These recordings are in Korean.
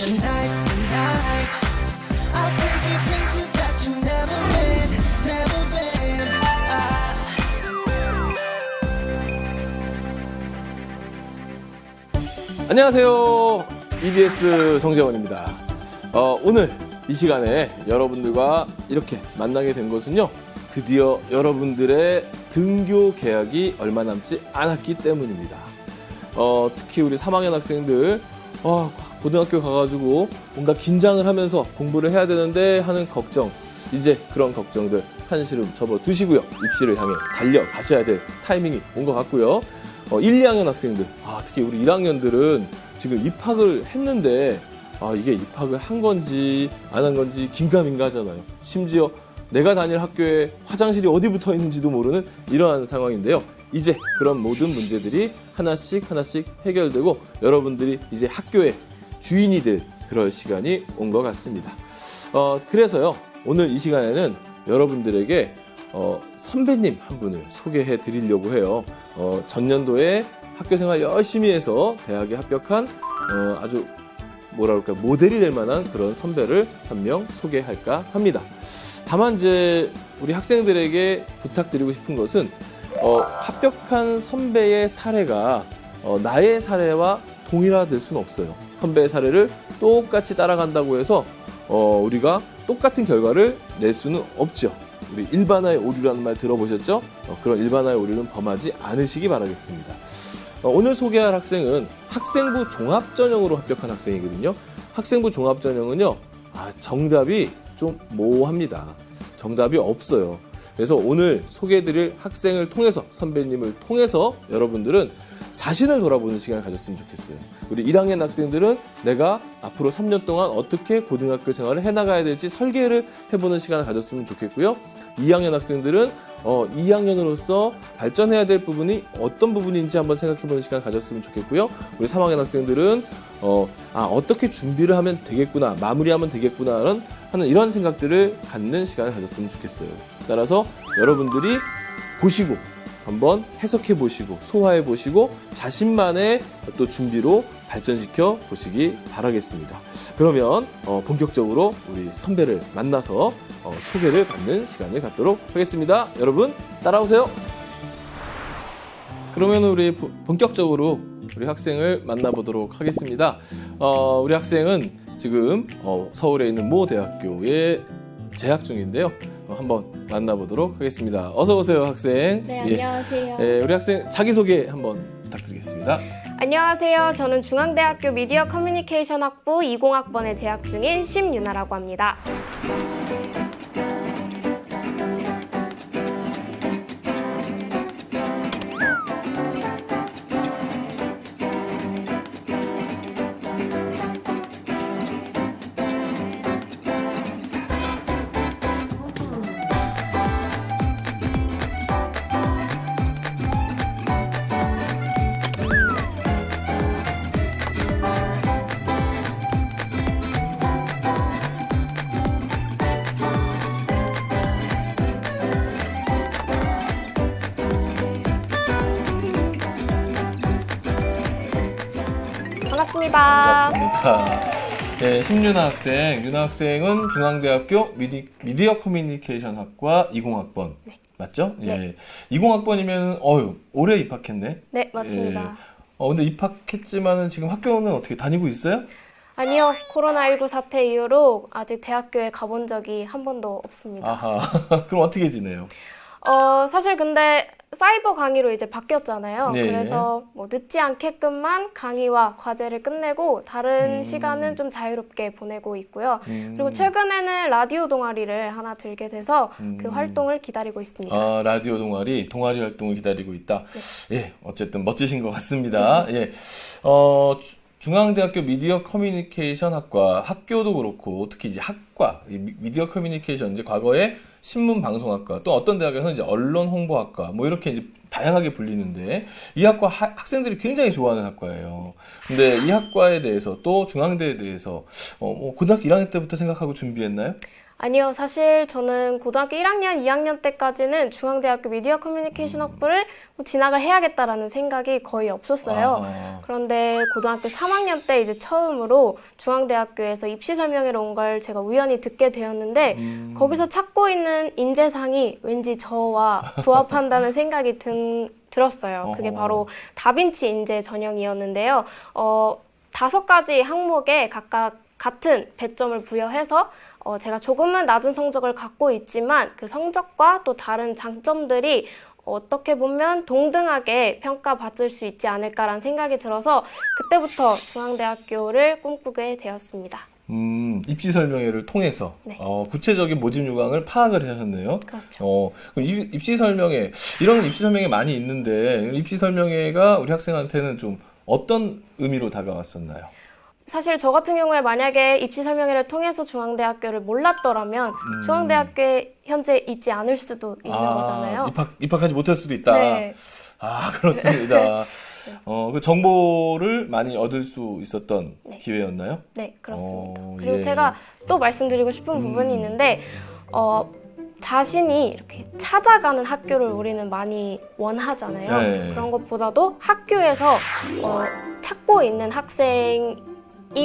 Tonight's the night. I'll take you places that you've never been, never been. 안녕하세요. EBS 정재원입니다. 오늘 이 시간에 여러분들과 이렇게 만나게 된 것은요. 드디어 여러분들의 등교 계약이 얼마 남지 않았기 때문입니다. 특히 우리 3학년 학생들 고등학교 가가지고 뭔가 긴장을 하면서 공부를 해야 되는데 하는 걱정, 이제 그런 걱정들 한시름 접어두시고요. 입시를 향해 달려가셔야 될 타이밍이 온 것 같고요. 1, 2학년 학생들, 특히 우리 1학년들은 지금 입학을 했는데 이게 입학을 한 건지 안 한 건지 긴가민가 하잖아요. 심지어 내가 다닐 학교에 화장실이 어디 붙어 있는지도 모르는 이러한 상황인데요. 이제 그런 모든 문제들이 하나씩 해결되고 여러분들이 이제 학교의 주인이 될 그럴 시간이 온 것 같습니다. 그래서요, 오늘 이 시간에는 여러분들에게 선배님 한 분을 소개해 드리려고 해요. 전년도에 학교생활 열심히 해서 대학에 합격한 아주 모델이 될 만한 그런 선배를 한 명 소개할까 합니다. 다만 이제 우리 학생들에게 부탁드리고 싶은 것은 합격한 선배의 사례가 나의 사례와 동일화될 수는 없어요. 선배의 사례를 똑같이 따라간다고 해서 우리가 똑같은 결과를 낼 수는 없죠. 우리 일반화의 오류라는 말 들어보셨죠? 그런 일반화의 오류는 범하지 않으시기 바라겠습니다. 오늘 소개할 학생은 학생부 종합전형으로 합격한 학생이거든요. 학생부 종합전형은요, 정답이 좀 모호합니다. 정답이 없어요. 그래서 오늘 소개해드릴 학생을 통해서, 선배님을 통해서 여러분들은 자신을 돌아보는 시간을 가졌으면 좋겠어요. 우리 1학년 학생들은 내가 앞으로 3년 동안 어떻게 고등학교 생활을 해나가야 될지 설계를 해보는 시간을 가졌으면 좋겠고요. 2학년 학생들은 2학년으로서 발전해야 될 부분이 어떤 부분인지 한번 생각해보는 시간을 가졌으면 좋겠고요. 우리 3학년 학생들은 어떻게 준비를 하면 되겠구나, 마무리하면 되겠구나 하는 이런 생각들을 갖는 시간을 가졌으면 좋겠어요. 따라서 여러분들이 보시고 한번 해석해 보시고 소화해 보시고 자신만의 또 준비로 발전시켜 보시기 바라겠습니다. 그러면 본격적으로 우리 선배를 만나서 소개를 받는 시간을 갖도록 하겠습니다. 여러분 따라오세요. 그러면 우리 본격적으로 우리 학생을 만나보도록 하겠습니다. 우리 학생은 지금 서울에 있는 모 대학교에 재학 중인데요. 한번 만나보도록 하겠습니다. 어서 오세요, 학생. 네, 안녕하세요. 우리 학생 자기소개 한번 부탁드리겠습니다. 안녕하세요. 저는 중앙대학교 미디어 커뮤니케이션 학부 20학번에 재학 중인 심유나라고 합니다. 반갑습니다. 반갑습니다. 네, 심유나 학생. 유나 학생은 중앙대학교 미디어 커뮤니케이션 학과 20학번. 네. 맞죠? 네. 예. 20학번이면 올해 입학했네. 네, 맞습니다. 근데 입학했지만은 지금 학교는 어떻게 다니고 있어요? 아니요, 코로나19 사태 이후로 아직 대학교에 가본 적이 한 번도 없습니다. 아하. 그럼 어떻게 지내요? 사실 근데 사이버 강의로 이제 바뀌었잖아요. 네. 그래서 늦지 않게끔만 강의와 과제를 끝내고 다른 시간은 좀 자유롭게 보내고 있고요. 그리고 최근에는 라디오 동아리를 하나 들게 돼서 그 활동을 기다리고 있습니다. 라디오 동아리 활동을 기다리고 있다. 네. 예, 어쨌든 멋지신 것 같습니다. 예. 중앙대학교 미디어 커뮤니케이션 학과, 학교도 그렇고 특히 이제 학과, 미디어 커뮤니케이션, 이제 과거에 신문방송학과, 또 어떤 대학에서는 이제 언론홍보학과, 뭐 이렇게 이제 다양하게 불리는데, 이 학과 학생들이 굉장히 좋아하는 학과예요. 근데 이 학과에 대해서 또 중앙대에 대해서 고등학교 1학년 때부터 생각하고 준비했나요? 아니요, 사실 저는 고등학교 1학년, 2학년 때까지는 중앙대학교 미디어 커뮤니케이션 학부를 뭐 진학을 해야겠다라는 생각이 거의 없었어요. 그런데 고등학교 3학년 때 이제 처음으로 중앙대학교에서 입시 설명회로 온 걸 제가 우연히 듣게 되었는데 거기서 찾고 있는 인재상이 왠지 저와 부합한다는 생각이 들었어요. 그게 바로 다빈치 인재 전형이었는데요. 5가지 항목에 각각 같은 배점을 부여해서 제가 조금은 낮은 성적을 갖고 있지만 그 성적과 또 다른 장점들이 어떻게 보면 동등하게 평가받을 수 있지 않을까라는 생각이 들어서 그때부터 중앙대학교를 꿈꾸게 되었습니다. 입시 설명회를 통해서 네. 구체적인 모집 요강을 파악을 하셨네요. 그렇죠. 그럼 입시 설명회, 이런 입시 설명회 많이 있는데 입시 설명회가 우리 학생한테는 좀 어떤 의미로 다가왔었나요? 사실 저 같은 경우에 만약에 입시 설명회를 통해서 중앙대학교를 몰랐더라면 중앙대학교에 현재 있지 않을 수도 있는 거잖아요. 입학하지 못할 수도 있다. 네. 그렇습니다. 그 정보를 많이 얻을 수 있었던 네. 기회였나요? 네, 그렇습니다. 그리고 예. 제가 또 말씀드리고 싶은 부분이 있는데 자신이 이렇게 찾아가는 학교를 우리는 많이 원하잖아요. 네. 그런 것보다도 학교에서 찾고 있는 학생이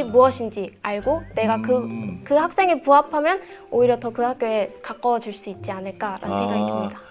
무엇인지 알고 내가 그 학생에 부합하면 오히려 더 그 학교에 가까워질 수 있지 않을까라는 생각이 듭니다.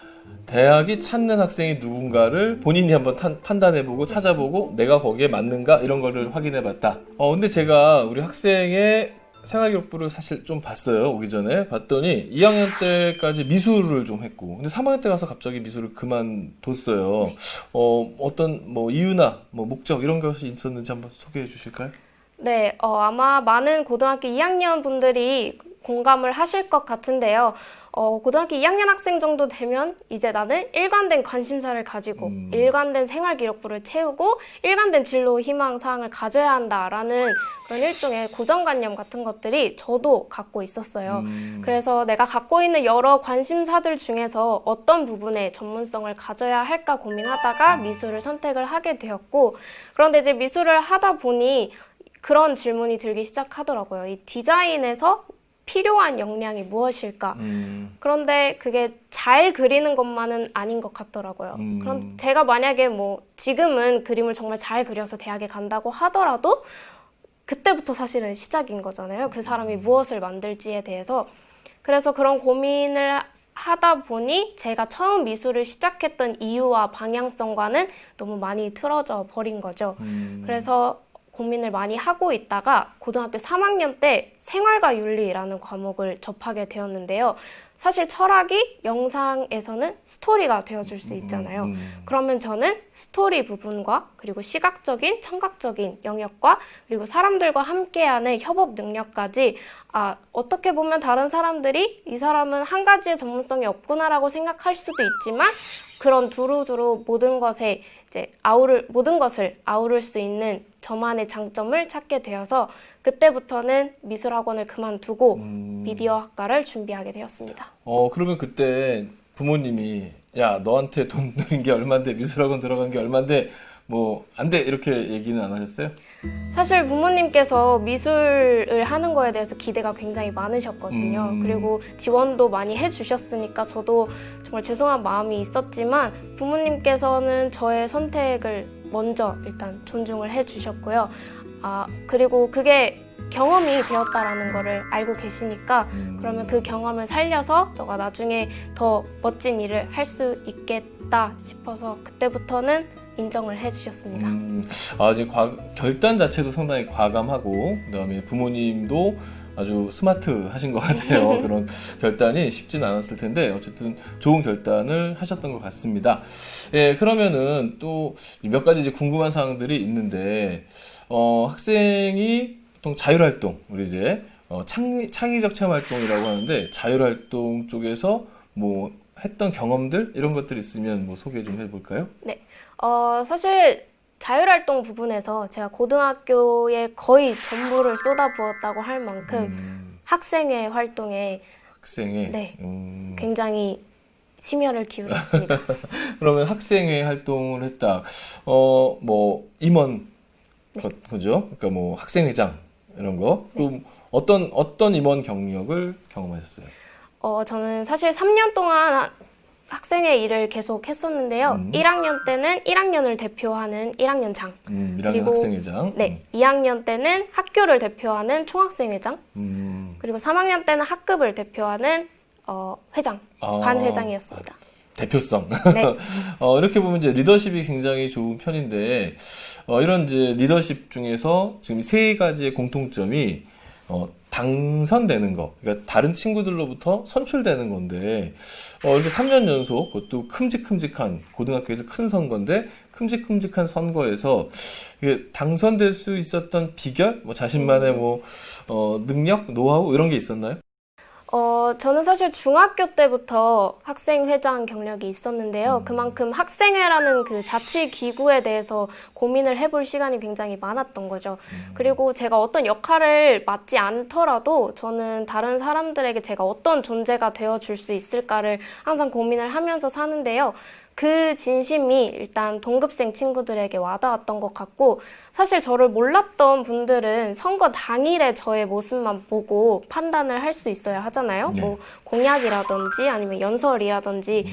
대학이 찾는 학생이 누군가를 본인이 한번 판단해보고 찾아보고 내가 거기에 맞는가 이런 거를 확인해봤다. 근데 제가 우리 학생의 생활기록부를 사실 좀 봤어요. 오기 전에 봤더니 2학년 때까지 미술을 좀 했고 근데 3학년 때 가서 갑자기 미술을 그만뒀어요. 네. 어떤 뭐 이유나 뭐 목적 이런 것이 있었는지 한번 소개해 주실까요? 네, 아마 많은 고등학교 2학년 분들이 공감을 하실 것 같은데요. 고등학교 2학년 학생 정도 되면 이제 나는 일관된 관심사를 가지고 일관된 생활 기록부를 채우고 일관된 진로 희망 사항을 가져야 한다라는 그런 일종의 고정관념 같은 것들이 저도 갖고 있었어요. 그래서 내가 갖고 있는 여러 관심사들 중에서 어떤 부분에 전문성을 가져야 할까 고민하다가 미술을 선택을 하게 되었고 그런데 이제 미술을 하다 보니 그런 질문이 들기 시작하더라고요. 이 디자인에서 필요한 역량이 무엇일까? 그런데 그게 잘 그리는 것만은 아닌 것 같더라고요. 그럼 제가 만약에 뭐 지금은 그림을 정말 잘 그려서 대학에 간다고 하더라도 그때부터 사실은 시작인 거잖아요. 그 사람이 무엇을 만들지에 대해서. 그래서 그런 고민을 하다 보니 제가 처음 미술을 시작했던 이유와 방향성과는 너무 많이 틀어져 버린 거죠. 그래서 고민을 많이 하고 있다가 고등학교 3학년 때 생활과 윤리라는 과목을 접하게 되었는데요. 사실 철학이 영상에서는 스토리가 되어줄 수 있잖아요. 그러면 저는 스토리 부분과 그리고 시각적인, 청각적인 영역과 그리고 사람들과 함께하는 협업 능력까지 어떻게 보면 다른 사람들이 이 사람은 한 가지의 전문성이 없구나라고 생각할 수도 있지만 그런 두루두루 모든 것을 아우를 수 있는 저만의 장점을 찾게 되어서 그때부터는 미술학원을 그만두고 미디어 학과를 준비하게 되었습니다. 그러면 그때 부모님이 야 너한테 돈 드린 게 얼만데 미술학원 들어간 게 얼만데 뭐 안 돼 이렇게 얘기는 안 하셨어요? 사실 부모님께서 미술을 하는 거에 대해서 기대가 굉장히 많으셨거든요. 그리고 지원도 많이 해주셨으니까 저도 정말 죄송한 마음이 있었지만 부모님께서는 저의 선택을 먼저 일단 존중을 해주셨고요. 그리고 그게 경험이 되었다라는 거를 알고 계시니까 그러면 그 경험을 살려서 너가 나중에 더 멋진 일을 할 수 있겠다 싶어서 그때부터는 인정을 해주셨습니다. 지금 결단 자체도 상당히 과감하고 그다음에 부모님도 아주 스마트하신 것 같아요. 그런 결단이 쉽지는 않았을 텐데 어쨌든 좋은 결단을 하셨던 것 같습니다. 예, 그러면은 또 몇 가지 이제 궁금한 사항들이 있는데 학생이 보통 자율활동 우리 이제 창의적 체험활동이라고 하는데 자율활동 쪽에서 뭐 했던 경험들 이런 것들 있으면 뭐 소개 좀 해볼까요? 네, 사실 자율활동 부분에서 제가 고등학교에 거의 전부를 쏟아부었다고 할 만큼 학생회 활동에 네. 굉장히 심혈을 기울였습니다. 그러면 학생회 활동을 했다. 뭐 임원 네. 그죠? 그러니까 뭐 학생회장 이런 거. 네. 또 어떤 임원 경력을 경험하셨어요? 저는 사실 3년 동안 학생의 일을 계속 했었는데요. 1학년 때는 1학년을 대표하는 1학년장. 1학년 그리고 학생회장. 네, 2학년 때는 학교를 대표하는 총학생회장. 그리고 3학년 때는 학급을 대표하는 회장, 반회장이었습니다. 대표성. 네. 이렇게 보면 이제 리더십이 굉장히 좋은 편인데, 이런 이제 리더십 중에서 지금 세 가지의 공통점이, 당선되는 거. 그러니까 다른 친구들로부터 선출되는 건데, 이렇게 3년 연속, 그것도 큼직큼직한, 고등학교에서 큰 선거인데, 큼직큼직한 선거에서, 이게 당선될 수 있었던 비결? 뭐 자신만의 능력, 노하우, 이런 게 있었나요? 저는 사실 중학교 때부터 학생회장 경력이 있었는데요. 그만큼 학생회라는 그 자치 기구에 대해서 고민을 해볼 시간이 굉장히 많았던 거죠. 그리고 제가 어떤 역할을 맡지 않더라도 저는 다른 사람들에게 제가 어떤 존재가 되어줄 수 있을까를 항상 고민을 하면서 사는데요. 그 진심이 일단 동급생 친구들에게 와닿았던 것 같고, 사실 저를 몰랐던 분들은 선거 당일에 저의 모습만 보고 판단을 할 수 있어야 하잖아요. 네. 뭐 공약이라든지 아니면 연설이라든지,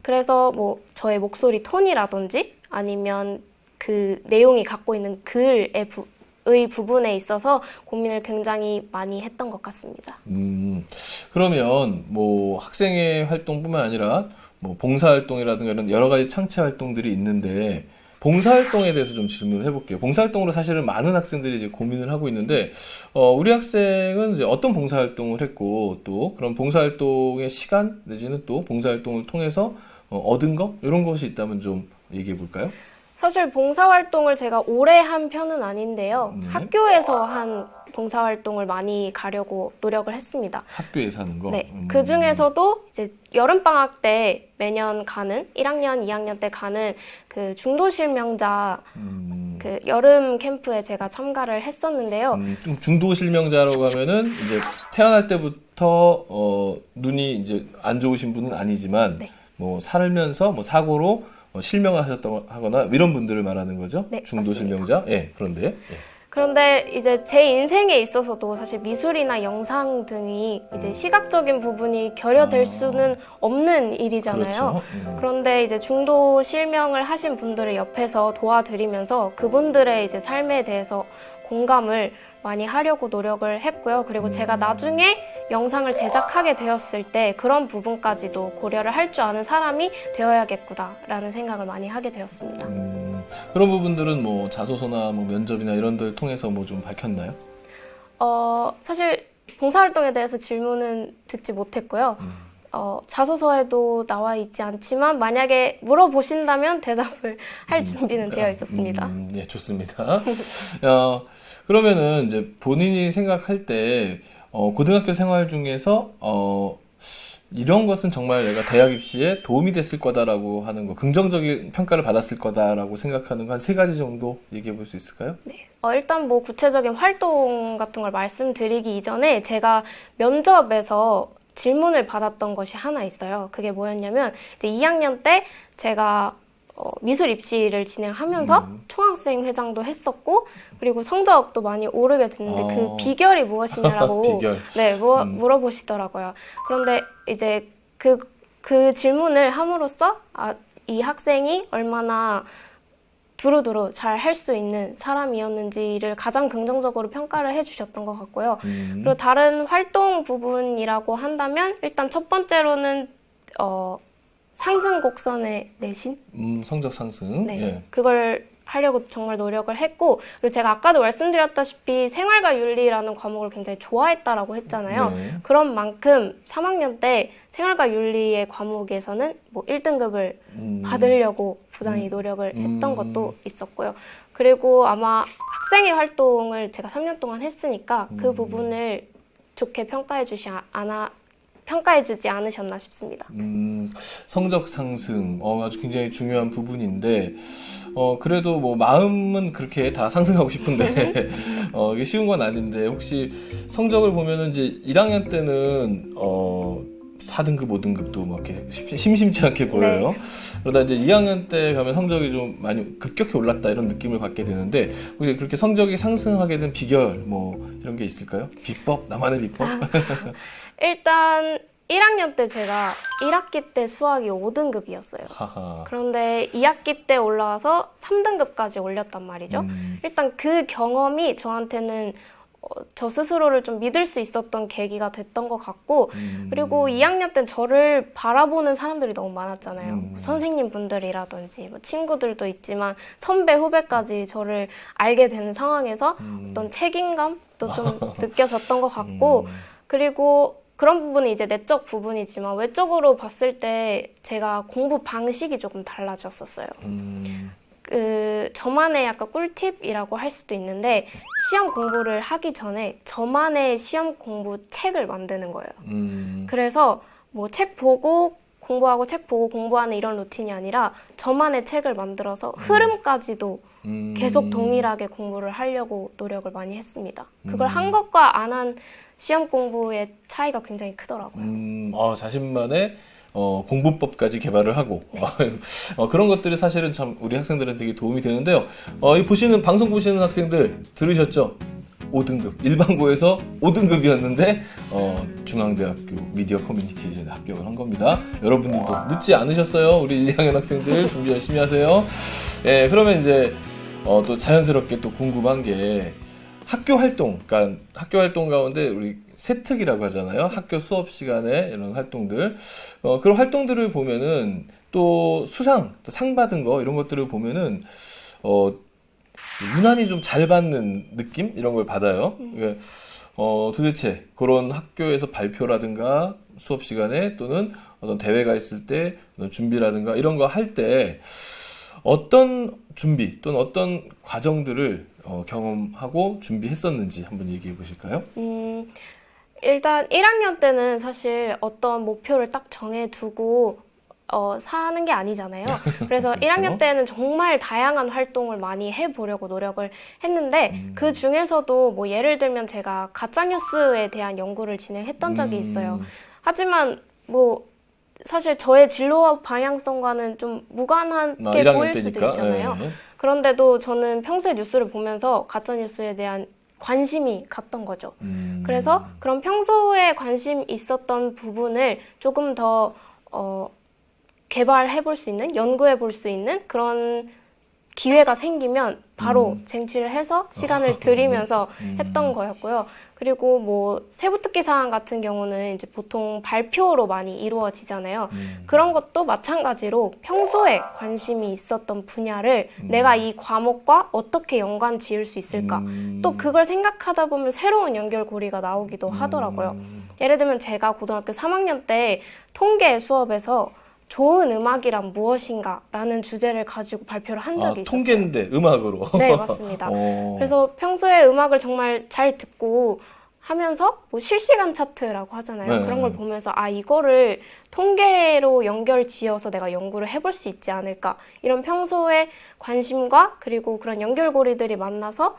그래서 뭐 저의 목소리 톤이라든지 아니면 그 내용이 갖고 있는 글의 부분에 있어서 고민을 굉장히 많이 했던 것 같습니다. 그러면 뭐 학생회 활동뿐만 아니라 뭐 봉사활동이라든가 이런 여러 가지 창체 활동들이 있는데, 봉사활동에 대해서 좀 질문을 해볼게요. 봉사활동으로 사실은 많은 학생들이 이제 고민을 하고 있는데, 우리 학생은 이제 어떤 봉사활동을 했고, 또 그런 봉사활동의 시간 내지는 또 봉사활동을 통해서 얻은 거 이런 것이 있다면 좀 얘기해 볼까요? 사실 봉사활동을 제가 오래 한 편은 아닌데요. 네. 학교에서 한 봉사활동을 많이 가려고 노력을 했습니다. 학교에서 하는 거. 네. 그 중에서도 이제 여름방학 때 매년 가는 1학년, 2학년 때 가는 그 중도실명자 그 여름 캠프에 제가 참가를 했었는데요. 좀 중도 실명자라고 하면은 이제 태어날 때부터 눈이 이제 안 좋으신 분은 아니지만 네. 뭐 살면서 뭐 사고로 실명을 하거나 이런 분들을 말하는 거죠. 네, 중도 맞습니다. 실명자. 예, 그런데. 예. 그런데 이제 제 인생에 있어서도 사실 미술이나 영상 등이 이제 시각적인 부분이 결여될 수는 없는 일이잖아요. 그렇죠. 그런데 이제 중도 실명을 하신 분들을 옆에서 도와드리면서 그분들의 이제 삶에 대해서 공감을 많이 하려고 노력을 했고요. 그리고 제가 나중에 영상을 제작하게 되었을 때 그런 부분까지도 고려를 할 줄 아는 사람이 되어야겠구나라는 생각을 많이 하게 되었습니다. 그런 부분들은 뭐 자소서나 뭐 면접이나 이런 데를 통해서 뭐 좀 밝혔나요? 사실 봉사활동에 대해서 질문은 듣지 못했고요. 자소서에도 나와 있지 않지만 만약에 물어보신다면 대답을 할 준비는 되어 있었습니다. 예, 좋습니다. 그러면은 이제 본인이 생각할 때 고등학교 생활 중에서 이런 것은 정말 내가 대학 입시에 도움이 됐을 거다라고 하는 거, 긍정적인 평가를 받았을 거다라고 생각하는 거 한 3가지 정도 얘기해 볼 수 있을까요? 네. 일단 뭐 구체적인 활동 같은 걸 말씀드리기 이전에 제가 면접에서 질문을 받았던 것이 하나 있어요. 그게 뭐였냐면 이제 2학년 때 제가 미술 입시를 진행하면서 총학생 회장도 했었고, 그리고 성적도 많이 오르게 됐는데 그 비결이 무엇이냐라고 비결. 네, 물어보시더라고요. 그런데 이제 그 질문을 함으로써 이 학생이 얼마나 두루두루 잘 할 수 있는 사람이었는지를 가장 긍정적으로 평가를 해주셨던 것 같고요. 그리고 다른 활동 부분이라고 한다면 일단 첫 번째로는 상승 곡선의 내신? 성적 상승. 네. 예. 그걸 하려고 정말 노력을 했고, 그리고 제가 아까도 말씀드렸다시피 생활과 윤리라는 과목을 굉장히 좋아했다라고 했잖아요. 네. 그런 만큼 3학년 때 생활과 윤리의 과목에서는 뭐 1등급을 받으려고 부단히 노력을 했던 것도 있었고요. 그리고 아마 학생회 활동을 제가 3년 동안 했으니까 그 부분을 좋게 평가해주지 않으셨나 싶습니다. 성적 상승, 아주 굉장히 중요한 부분인데, 그래도 뭐 마음은 그렇게 다 상승하고 싶은데, 이게 쉬운 건 아닌데, 혹시 성적을 보면은 이제 1학년 때는, 4등급, 5등급도 막 이렇게 심심치 않게 보여요. 네. 그러다 이제 2학년 때 가면 성적이 좀 많이 급격히 올랐다 이런 느낌을 받게 되는데 혹시 그렇게 성적이 상승하게 된 비결 뭐 이런 게 있을까요? 비법? 나만의 비법? 일단 1학년 때 제가 1학기 때 수학이 5등급이었어요. 하하. 그런데 2학기 때 올라와서 3등급까지 올렸단 말이죠. 일단 그 경험이 저한테는 저 스스로를 좀 믿을 수 있었던 계기가 됐던 것 같고, 그리고 2학년 땐 저를 바라보는 사람들이 너무 많았잖아요. 선생님 분들이라든지 뭐 친구들도 있지만 선배 후배까지 저를 알게 되는 상황에서 어떤 책임감도 좀 느껴졌던 것 같고, 그리고 그런 부분이 이제 내적 부분이지만 외적으로 봤을 때 제가 공부 방식이 조금 달라졌었어요. 저만의 약간 꿀팁이라고 할 수도 있는데, 시험 공부를 하기 전에 저만의 시험 공부 책을 만드는 거예요. 그래서 뭐 책 보고 공부하고 책 보고 공부하는 이런 루틴이 아니라 저만의 책을 만들어서 흐름까지도 계속 동일하게 공부를 하려고 노력을 많이 했습니다. 그걸 한 것과 안 한 시험 공부의 차이가 굉장히 크더라고요. 자신만의 공부법까지 개발을 하고 그런 것들이 사실은 참 우리 학생들한테 되게 도움이 되는데요. 이 방송 보시는 학생들 들으셨죠? 5등급 일반고에서 5등급이었는데 중앙대학교 미디어 커뮤니케이션에 합격을 한 겁니다. 여러분들도 늦지 않으셨어요. 우리 1학년 학생들 준비 열심히 하세요. 예, 그러면 이제 또 자연스럽게 또 궁금한 게 학교 활동, 그러니까 학교 활동 가운데 우리 세특이라고 하잖아요. 학교 수업 시간에 이런 활동들. 그런 활동들을 보면은 또 수상, 또 상 받은 거 이런 것들을 보면은 유난히 좀 잘 받는 느낌 이런 걸 받아요. 그러니까 도대체 그런 학교에서 발표라든가 수업 시간에 또는 어떤 대회가 있을 때 어떤 준비라든가 이런 거 할 때 어떤 준비 또는 어떤 과정들을 경험하고 준비했었는지 한번 얘기해 보실까요? 일단 1학년 때는 사실 어떤 목표를 딱 정해두고 사는 게 아니잖아요. 그래서 그렇죠. 1학년 때는 정말 다양한 활동을 많이 해보려고 노력을 했는데 그 중에서도 뭐 예를 들면 제가 가짜뉴스에 대한 연구를 진행했던 적이 있어요. 하지만 뭐 사실 저의 진로 방향성과는 좀 무관하게 1학년 보일 때니까. 수도 있잖아요. 네. 그런데도 저는 평소에 뉴스를 보면서 가짜뉴스에 대한 관심이 갔던 거죠. 그래서 그런 평소에 관심 있었던 부분을 조금 더 개발해 볼 수 있는, 연구해 볼 수 있는 그런 기회가 생기면 바로 쟁취를 해서 시간을 들이면서 했던 거였고요. 그리고 뭐 세부특기 사항 같은 경우는 이제 보통 발표로 많이 이루어지잖아요. 그런 것도 마찬가지로 평소에 관심이 있었던 분야를 내가 이 과목과 어떻게 연관 지을 수 있을까? 또 그걸 생각하다 보면 새로운 연결고리가 나오기도 하더라고요. 예를 들면 제가 고등학교 3학년 때 통계 수업에서 좋은 음악이란 무엇인가? 라는 주제를 가지고 발표를 한 적이 있었어요. 통계인데 음악으로. 네, 맞습니다. 그래서 평소에 음악을 정말 잘 듣고 하면서 뭐 실시간 차트라고 하잖아요. 네. 그런 걸 보면서 이거를 통계로 연결 지어서 내가 연구를 해볼 수 있지 않을까. 이런 평소에 관심과 그리고 그런 연결고리들이 만나서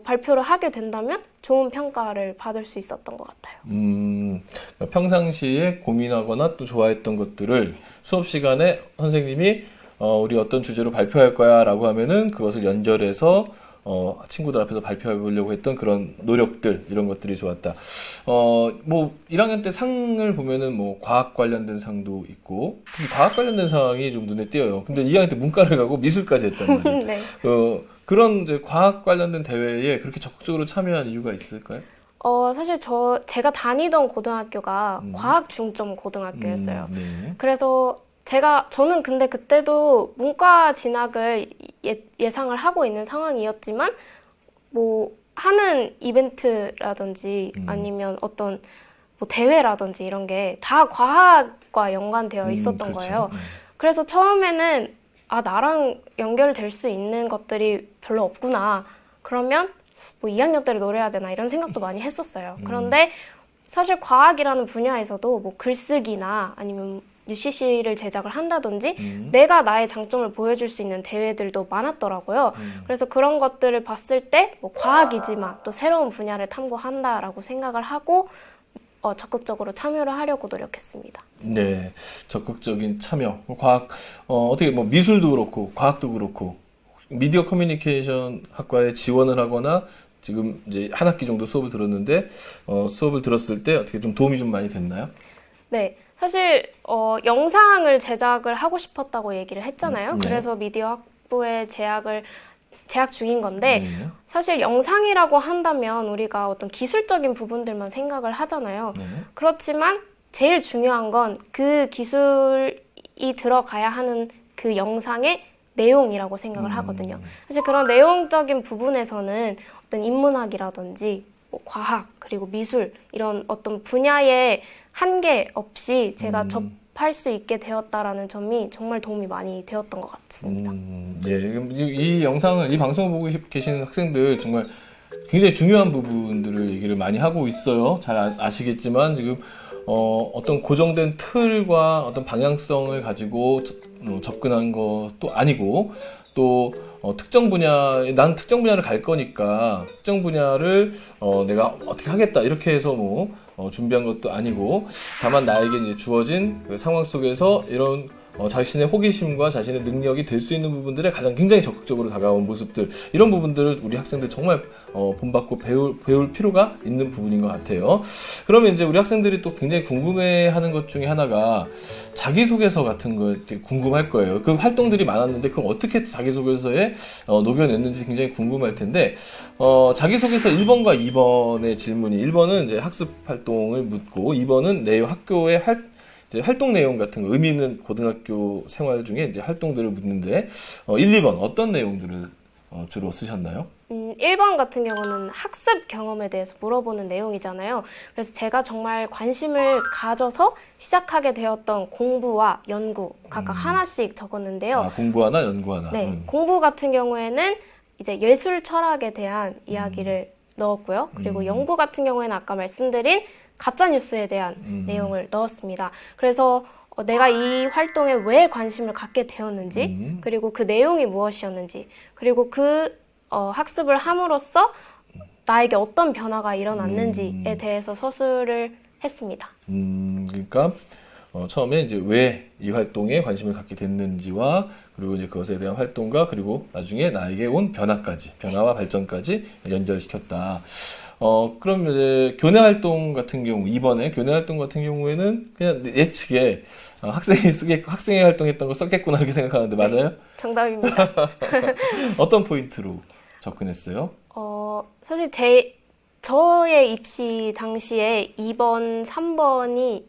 발표를 하게 된다면 좋은 평가를 받을 수 있었던 것 같아요. 그러니까 평상시에 고민하거나 또 좋아했던 것들을 수업 시간에 선생님이 우리 어떤 주제로 발표할 거야 라고 하면은 그것을 연결해서 친구들 앞에서 발표해 보려고 했던 그런 노력들 이런 것들이 좋았다. 뭐 1학년 때 상을 보면은 뭐 과학 관련된 상도 있고 특히 과학 관련된 상이 좀 눈에 띄어요. 근데 2학년 때 문과를 가고 미술까지 했단 말이에요. 네. 그런 이제 과학 관련된 대회에 그렇게 적극적으로 참여한 이유가 있을까요? 사실 제가 다니던 고등학교가 과학 중점 고등학교였어요. 네. 그래서 저는 근데 그때도 문과 진학을 예상을 하고 있는 상황이었지만, 뭐, 하는 이벤트라든지 아니면 어떤 뭐 대회라든지 이런 게 다 과학과 연관되어 있었던 그렇죠. 거예요. 그래서 처음에는 나랑 연결될 수 있는 것들이 별로 없구나. 그러면 뭐 2학년 때를 노려야 되나 이런 생각도 많이 했었어요. 그런데 사실 과학이라는 분야에서도 뭐 글쓰기나 아니면 UCC를 제작을 한다든지 내가 나의 장점을 보여줄 수 있는 대회들도 많았더라고요. 그래서 그런 것들을 봤을 때 뭐 과학이지만 또 새로운 분야를 탐구한다라고 생각을 하고 적극적으로 참여를 하려고 노력했습니다. 네, 적극적인 참여. 과학, 어떻게 뭐 미술도 그렇고, 과학도 그렇고, 미디어 커뮤니케이션 학과에 지원을 하거나, 지금 이제 한 학기 정도 수업을 들었는데, 수업을 들었을 때 어떻게 좀 도움이 좀 많이 됐나요? 네, 사실 영상을 제작을 하고 싶었다고 얘기를 했잖아요. 네. 그래서 미디어 학부에 재학 중인 건데 네. 사실 영상이라고 한다면 우리가 어떤 기술적인 부분들만 생각을 하잖아요. 네. 그렇지만 제일 중요한 건 그 기술이 들어가야 하는 그 영상의 내용이라고 생각을 하거든요. 사실 그런 내용적인 부분에서는 어떤 인문학이라든지 뭐 과학 그리고 미술 이런 어떤 분야의 한계 없이 제가 접할 수 있게 되었다라는 점이 정말 도움이 많이 되었던 것 같습니다. 네, 이 영상을, 이 방송을 보고 계시는 학생들 정말 굉장히 중요한 부분들을 얘기를 많이 하고 있어요. 잘 아시겠지만 지금 어떤 고정된 틀과 어떤 방향성을 가지고 접근한 것도 아니고 또 특정 분야에 난 특정 분야를 갈 거니까 특정 분야를 내가 어떻게 하겠다 이렇게 해서 뭐 준비한 것도 아니고 다만 나에게 이제 주어진 그 상황 속에서 이런 자신의 호기심과 자신의 능력이 될 수 있는 부분들에 가장 굉장히 적극적으로 다가온 모습들 이런 부분들을 우리 학생들 정말 본받고 배울 필요가 있는 부분인 것 같아요. 그러면 이제 우리 학생들이 또 굉장히 궁금해하는 것 중에 하나가 자기소개서 같은 거 되게 궁금할 거예요. 그 활동들이 많았는데 그럼 어떻게 자기소개서에 녹여냈는지 굉장히 궁금할 텐데 자기소개서 1번과 2번의 질문이 1번은 이제 학습 활동을 묻고 2번은 내 학교의 이제 활동 내용 같은 거, 의미 있는 고등학교 생활 중에 이제 활동들을 묻는데, 1, 2번 어떤 내용들을 주로 쓰셨나요? 1번 같은 경우는 학습 경험에 대해서 물어보는 내용이잖아요. 그래서 제가 정말 관심을 가져서 시작하게 되었던 공부와 연구 각각 하나씩 적었는데요. 아, 공부 하나, 연구 하나. 네, 공부 같은 경우에는 이제 예술 철학에 대한 이야기를 넣었고요. 그리고 연구 같은 경우에는 아까 말씀드린 가짜 뉴스에 대한 내용을 넣었습니다. 그래서 내가 이 활동에 왜 관심을 갖게 되었는지, 그리고 그 내용이 무엇이었는지, 그리고 그 학습을 함으로써 나에게 어떤 변화가 일어났는지에 대해서 서술을 했습니다. 그러니까 처음에 이제 왜 이 활동에 관심을 갖게 됐는지와 그리고 이제 그것에 대한 활동과 그리고 나중에 나에게 온 변화와 발전까지 연결시켰다. 그럼 이제 교내 활동 같은 경우, 이번에 교내 활동 같은 경우에는 그냥 예측에 학생이 활동했던 거 썼겠구나 이렇게 생각하는데 맞아요? 정답입니다. 어떤 포인트로 접근했어요? 사실 저의 입시 당시에 2번, 3번이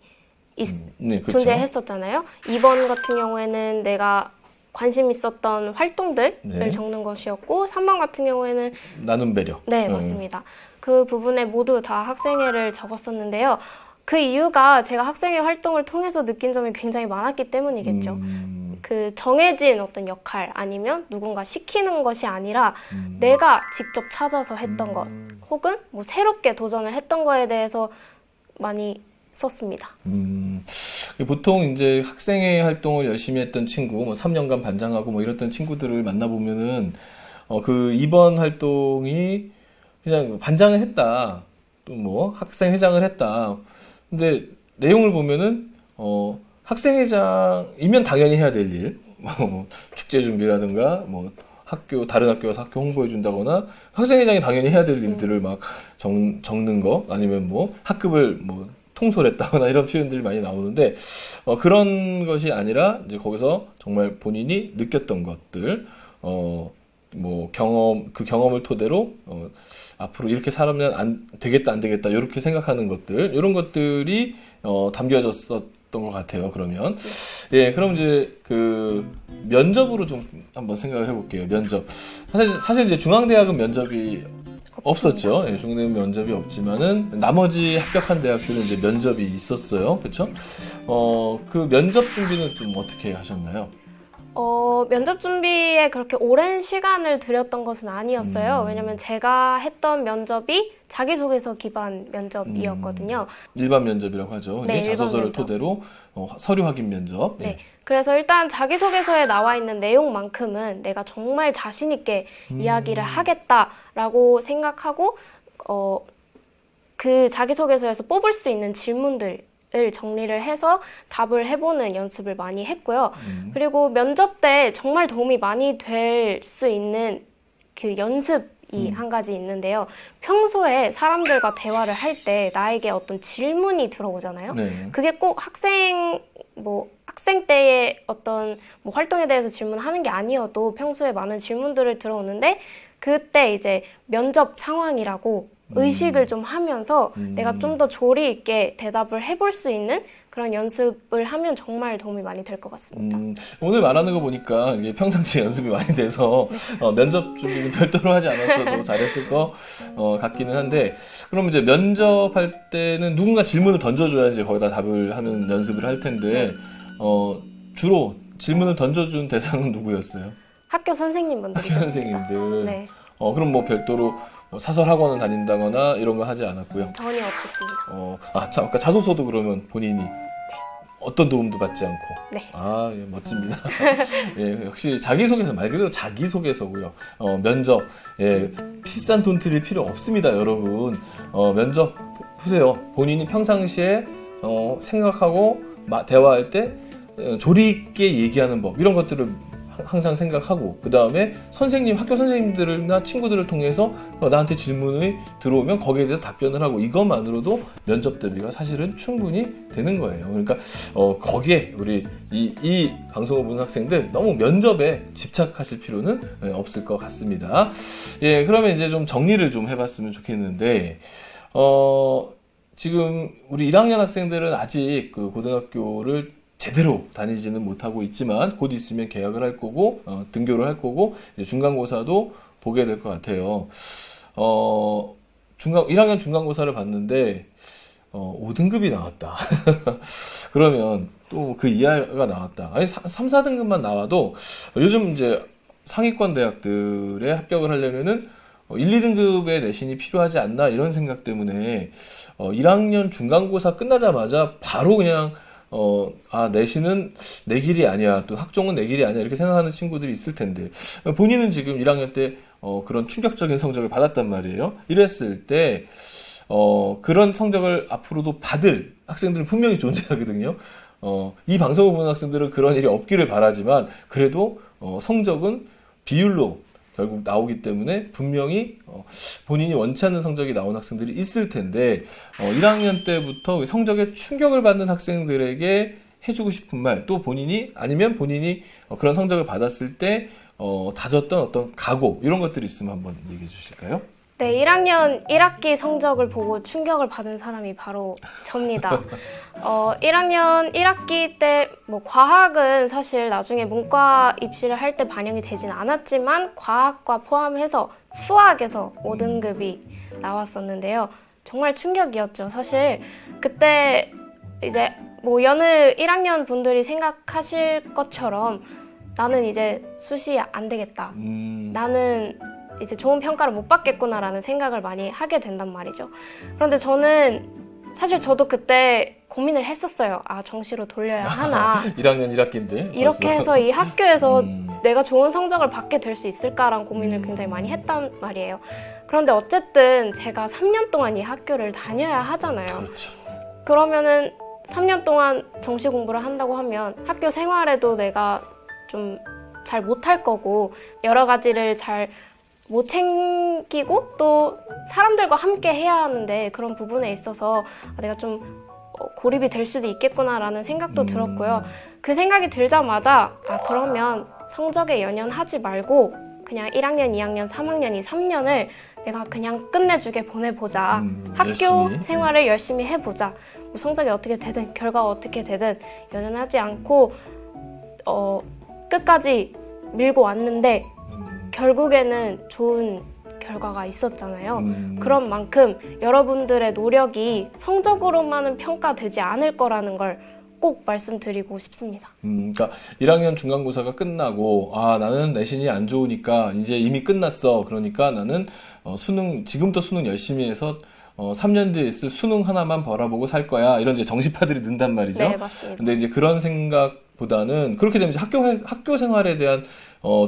네, 그렇죠. 존재했었잖아요. 2번 같은 경우에는 내가 관심 있었던 활동들을 네. 적는 것이었고 3번 같은 경우에는 나눔 배려. 네, 맞습니다. 그 부분에 모두 다 학생회를 적었었는데요. 그 이유가 제가 학생회 활동을 통해서 느낀 점이 굉장히 많았기 때문이겠죠. 그 정해진 어떤 역할 아니면 누군가 시키는 것이 아니라 내가 직접 찾아서 했던 것 혹은 뭐 새롭게 도전을 했던 거에 대해서 많이 썼습니다. 보통 이제 학생회 활동을 열심히 했던 친구, 뭐 3년간 반장하고 뭐 이랬던 친구들을 만나보면은 그 이번 활동이 그냥 반장을 했다, 또 뭐 학생회장을 했다. 근데 내용을 보면은 학생회장이면 당연히 해야 될 일, 뭐 축제 준비라든가 뭐 다른 학교 가서 학교 홍보해 준다거나 학생회장이 당연히 해야 될 일들을 막 적는 거 아니면 뭐 학급을 뭐 통솔했다거나 이런 표현들이 많이 나오는데 그런 것이 아니라 이제 거기서 정말 본인이 느꼈던 것들 뭐 그 경험을 토대로 앞으로 이렇게 살면 안 되겠다 이렇게 생각하는 것들 이런 것들이 담겨졌었던 것 같아요. 그러면 예, 그럼 이제 그 면접으로 좀 한번 생각을 해볼게요. 면접 사실 이제 중앙대학은 면접이 없었죠. 예, 중대는 면접이 없지만은 나머지 합격한 대학들은 이제 면접이 있었어요. 그렇죠? 그 면접 준비는 좀 어떻게 하셨나요? 면접 준비에 그렇게 오랜 시간을 들였던 것은 아니었어요. 왜냐면 제가 했던 면접이 자기소개서 기반 면접이었거든요. 일반 면접이라고 하죠. 네, 이게 자소서를 일반 면접. 토대로 서류 확인 면접. 네. 예. 그래서 일단 자기소개서에 나와 있는 내용만큼은 내가 정말 자신 있게 이야기를 하겠다라고 생각하고 그 자기소개서에서 뽑을 수 있는 질문들을 정리를 해서 답을 해보는 연습을 많이 했고요. 그리고 면접 때 정말 도움이 많이 될 수 있는 그 연습이 한 가지 있는데요. 평소에 사람들과 대화를 할 때 나에게 어떤 질문이 들어오잖아요. 네. 그게 꼭 학생 때의 어떤 뭐 활동에 대해서 질문하는 게 아니어도 평소에 많은 질문들을 들어오는데 그때 이제 면접 상황이라고 의식을 좀 하면서 내가 좀 더 조리 있게 대답을 해볼 수 있는 그런 연습을 하면 정말 도움이 많이 될 것 같습니다. 오늘 말하는 거 보니까 이게 평상시에 연습이 많이 돼서 면접 준비는 별도로 하지 않았어도 잘했을 것 같기는 한데 그럼 이제 면접할 때는 누군가 질문을 던져줘야 이제 거기다 답을 하는 연습을 할 텐데 주로 질문을 던져준 대상은 누구였어요? 학교 선생님분들이요. 선생님들. 네, 그럼 뭐 별도로 뭐 사설 학원을 다닌다거나 이런 거 하지 않았고요. 전혀 없었습니다. 참, 아까 자소서도 그러면 본인이 어떤 도움도 받지 않고. 네. 예, 멋집니다. 예, 역시 자기소개서 말 그대로 자기소개서고요. 면접, 예, 비싼 돈 들일 필요 없습니다, 여러분. 면접 보세요. 본인이 평상시에 생각하고 대화할 때 조리 있게 얘기하는 법 이런 것들을 항상 생각하고 그 다음에 학교 선생님들이나 친구들을 통해서 나한테 질문이 들어오면 거기에 대해서 답변을 하고 이것만으로도 면접 대비가 사실은 충분히 되는 거예요. 그러니까 거기에 우리 이 방송을 보는 학생들 너무 면접에 집착하실 필요는 없을 것 같습니다. 예, 그러면 이제 좀 정리를 좀 해봤으면 좋겠는데 지금 우리 1학년 학생들은 아직 그 고등학교를 제대로 다니지는 못하고 있지만 곧 있으면 개학을 할 거고 등교를 할 거고 이제 중간고사도 보게 될 것 같아요. 1학년 중간고사를 봤는데 5등급이 나왔다. 그러면 또 그 이하가 나왔다. 아니 3, 4등급만 나와도 요즘 이제 상위권 대학들에 합격을 하려면은 1, 2등급의 내신이 필요하지 않나 이런 생각 때문에 1학년 중간고사 끝나자마자 바로 그냥 내신은 내 길이 아니야. 또 학종은 내 길이 아니야. 이렇게 생각하는 친구들이 있을 텐데, 본인은 지금 1학년 때, 그런 충격적인 성적을 받았단 말이에요. 이랬을 때, 그런 성적을 앞으로도 받을 학생들은 분명히 존재하거든요. 이 방송을 보는 학생들은 그런 일이 없기를 바라지만, 그래도, 성적은 비율로 결국 나오기 때문에 분명히 본인이 원치 않는 성적이 나온 학생들이 있을 텐데 1학년 때부터 성적에 충격을 받는 학생들에게 해주고 싶은 말 또 본인이 그런 성적을 받았을 때 다졌던 어떤 각오 이런 것들이 있으면 한번 얘기해 주실까요? 네, 1학년 1학기 성적을 보고 충격을 받은 사람이 바로 접니다. 1학년 1학기 때 뭐 과학은 사실 나중에 문과 입시를 할 때 반영이 되진 않았지만 과학과 포함해서 수학에서 5등급이 나왔었는데요. 정말 충격이었죠. 사실 그때 이제 뭐 여느 1학년 분들이 생각하실 것처럼 나는 이제 수시 안 되겠다. 나는 이제 좋은 평가를 못 받겠구나라는 생각을 많이 하게 된단 말이죠. 그런데 사실 저도 그때 고민을 했었어요. 정시로 돌려야 하나. 1학년 1학기인데. 이렇게 해서 이 학교에서 내가 좋은 성적을 받게 될 수 있을까라는 고민을 굉장히 많이 했단 말이에요. 그런데 어쨌든 제가 3년 동안 이 학교를 다녀야 하잖아요. 그렇죠. 그러면은 3년 동안 정시 공부를 한다고 하면 학교 생활에도 내가 좀 잘 못할 거고 여러 가지를 잘 못 챙기고 또 사람들과 함께 해야 하는데 그런 부분에 있어서 내가 좀 고립이 될 수도 있겠구나라는 생각도 들었고요. 그 생각이 들자마자 그러면 성적에 연연하지 말고 그냥 1학년, 2학년, 3학년 이 3년을 내가 그냥 끝내주게 보내보자. 학교 열심히. 생활을 열심히 해보자. 뭐 성적이 어떻게 되든 결과가 어떻게 되든 연연하지 않고 끝까지 밀고 왔는데 결국에는 좋은 결과가 있었잖아요. 그런 만큼 여러분들의 노력이 성적으로만은 평가되지 않을 거라는 걸 꼭 말씀드리고 싶습니다. 그러니까 1학년 중간고사가 끝나고 나는 내신이 안 좋으니까 이제 이미 끝났어. 그러니까 나는 지금부터 수능 열심히 해서 3년 뒤에 있을 수능 하나만 바라보고 살 거야. 이런 이제 정시파들이 는단 말이죠. 네, 맞습니다. 근데 이제 그런 생각보다는 그렇게 되면 이제 학교 생활에 대한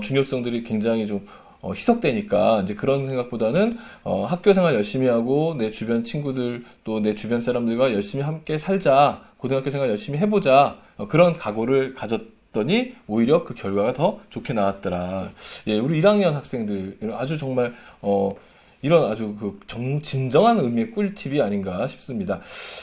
중요성들이 굉장히 좀 희석되니까 이제 그런 생각보다는 학교 생활 열심히 하고 내 주변 친구들 또 내 주변 사람들과 열심히 함께 살자, 고등학교 생활 열심히 해보자, 그런 각오를 가졌더니 오히려 그 결과가 더 좋게 나왔더라. 예, 우리 1학년 학생들 아주 정말 이런 아주 진정한 의미의 꿀팁이 아닌가 싶습니다.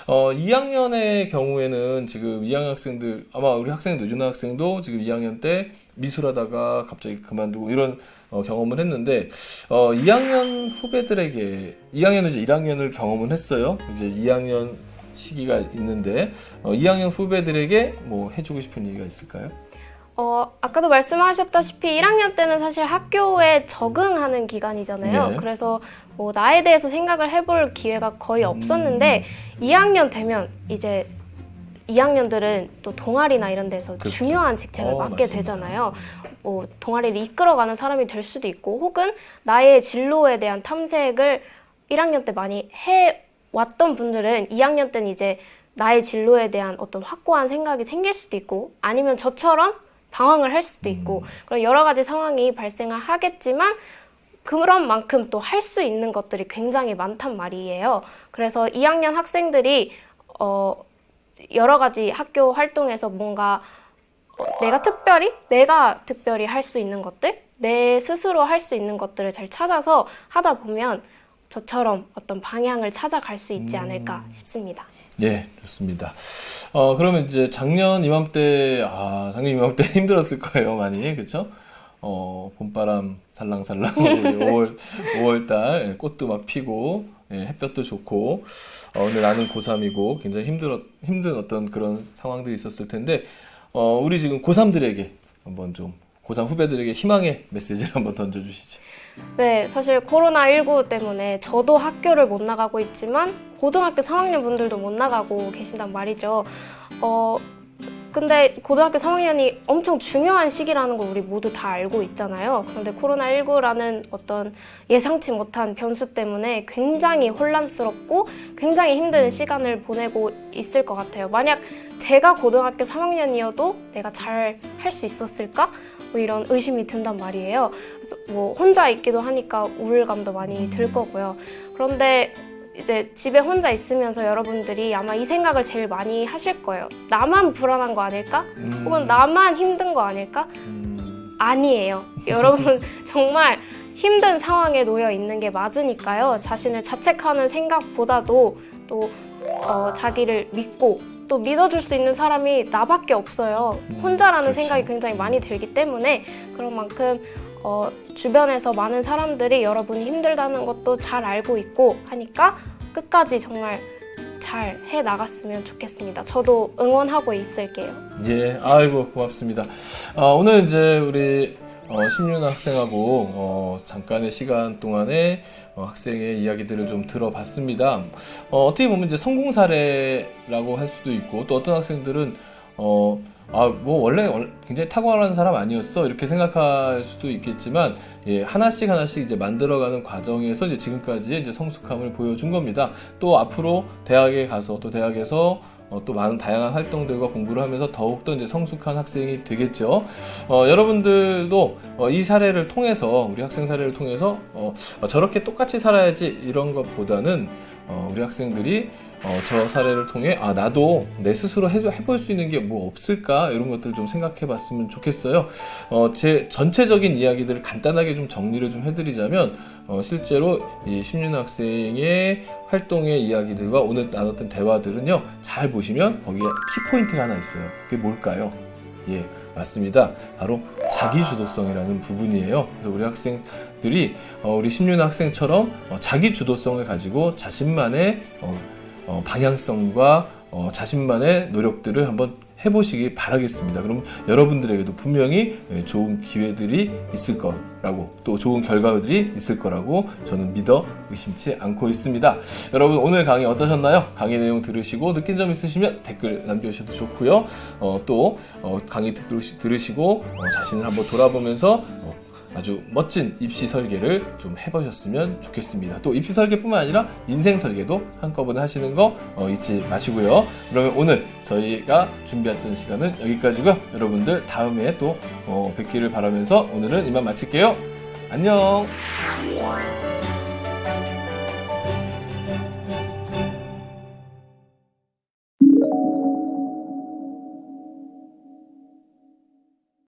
2학년의 경우에는 지금 2학년 학생들, 아마 우리 학생 노준하 학생도 지금 2학년 때 미술하다가 갑자기 그만두고 이런 경험을 했는데, 2학년 후배들에게, 2학년은 이제 1학년을 경험을 했어요. 이제 2학년 시기가 있는데, 2학년 후배들에게 뭐 해주고 싶은 얘기가 있을까요? 아까도 말씀하셨다시피 1학년 때는 사실 학교에 적응하는 기간이잖아요. 네. 그래서 뭐 나에 대해서 생각을 해볼 기회가 거의 없었는데 2학년 되면 이제 2학년들은 또 동아리나 이런 데서 그렇죠. 중요한 직책을 맡게 맞습니다. 되잖아요. 뭐 동아리를 이끌어가는 사람이 될 수도 있고 혹은 나의 진로에 대한 탐색을 1학년 때 많이 해왔던 분들은 2학년 때는 이제 나의 진로에 대한 어떤 확고한 생각이 생길 수도 있고 아니면 저처럼 방황을 할 수도 있고 그런 여러 가지 상황이 발생을 하겠지만 그런 만큼 또 할 수 있는 것들이 굉장히 많단 말이에요. 그래서 2학년 학생들이 여러 가지 학교 활동에서 뭔가 내가 특별히 할 수 있는 것들, 내 스스로 할 수 있는 것들을 잘 찾아서 하다 보면 저처럼 어떤 방향을 찾아갈 수 있지 않을까 싶습니다. 예, 좋습니다. 그러면 이제 작년 이맘때 힘들었을 거예요, 많이. 그쵸? 봄바람 살랑살랑, 5월달, 꽃도 막 피고, 예, 햇볕도 좋고, 근데 나는 고3이고, 굉장히 힘든 어떤 그런 상황들이 있었을 텐데, 우리 지금 고3들에게 한번 좀, 고3 후배들에게 희망의 메시지를 한번 던져주시죠. 네, 사실 코로나19 때문에 저도 학교를 못 나가고 있지만 고등학교 3학년 분들도 못 나가고 계신단 말이죠. 근데 고등학교 3학년이 엄청 중요한 시기라는 걸 우리 모두 다 알고 있잖아요. 그런데 코로나19라는 어떤 예상치 못한 변수 때문에 굉장히 혼란스럽고 굉장히 힘든 시간을 보내고 있을 것 같아요. 만약 제가 고등학교 3학년이어도 내가 잘 할 수 있었을까? 뭐 이런 의심이 든단 말이에요. 그래서 뭐 혼자 있기도 하니까 우울감도 많이 들 거고요. 그런데 이제 집에 혼자 있으면서 여러분들이 아마 이 생각을 제일 많이 하실 거예요. 나만 불안한 거 아닐까? 혹은 나만 힘든 거 아닐까? 아니에요. 여러분 정말 힘든 상황에 놓여 있는 게 맞으니까요. 자신을 자책하는 생각보다도 또 자기를 믿고 또 믿어줄 수 있는 사람이 나밖에 없어요. 혼자라는 그렇죠. 생각이 굉장히 많이 들기 때문에 그런 만큼 주변에서 많은 사람들이 여러분이 힘들다는 것도 잘 알고 있고 하니까 끝까지 정말 잘 해나갔으면 좋겠습니다. 저도 응원하고 있을게요. 예, 아이고, 고맙습니다. 오늘 이제 우리 심윤아 학생하고 잠깐의 시간 동안에 학생의 이야기들을 좀 들어봤습니다. 어떻게 보면 이제 성공 사례라고 할 수도 있고 또 어떤 학생들은 뭐 원래 굉장히 탁월한 사람 아니었어 이렇게 생각할 수도 있겠지만 예, 하나씩 이제 만들어가는 과정에서 이제 지금까지의 이제 성숙함을 보여준 겁니다. 또 앞으로 대학에 가서 또 대학에서 또 많은 다양한 활동들과 공부를 하면서 더욱더 이제 성숙한 학생이 되겠죠. 여러분들도 이 사례를 통해서 우리 학생 사례를 통해서 저렇게 똑같이 살아야지 이런 것보다는 우리 학생들이 저 사례를 통해 나도 내 스스로 해볼 수 있는 게 뭐 없을까 이런 것들을 좀 생각해 봤으면 좋겠어요. 제 전체적인 이야기들을 간단하게 좀 정리를 좀 해드리자면 실제로 이 심윤아 학생의 활동의 이야기들과 오늘 나눴던 대화들은요 잘 보시면 거기에 키포인트가 하나 있어요. 그게 뭘까요? 예, 맞습니다. 바로 자기주도성이라는 부분이에요. 그래서 우리 학생들이 우리 심윤아 학생처럼 자기주도성을 가지고 자신만의 방향성과 자신만의 노력들을 한번 해보시기 바라겠습니다. 그럼 여러분들에게도 분명히 좋은 기회들이 있을 거라고 또 좋은 결과들이 있을 거라고 저는 믿어 의심치 않고 있습니다. 여러분 오늘 강의 어떠셨나요? 강의 내용 들으시고 느낀 점 있으시면 댓글 남겨주셔도 좋고요. 또 강의 들으시고 자신을 한번 돌아보면서 아주 멋진 입시 설계를 좀 해보셨으면 좋겠습니다. 또 입시 설계뿐만 아니라 인생 설계도 한꺼번에 하시는 거 잊지 마시고요. 그러면 오늘 저희가 준비했던 시간은 여기까지고요. 여러분들 다음에 또 뵙기를 바라면서 오늘은 이만 마칠게요. 안녕.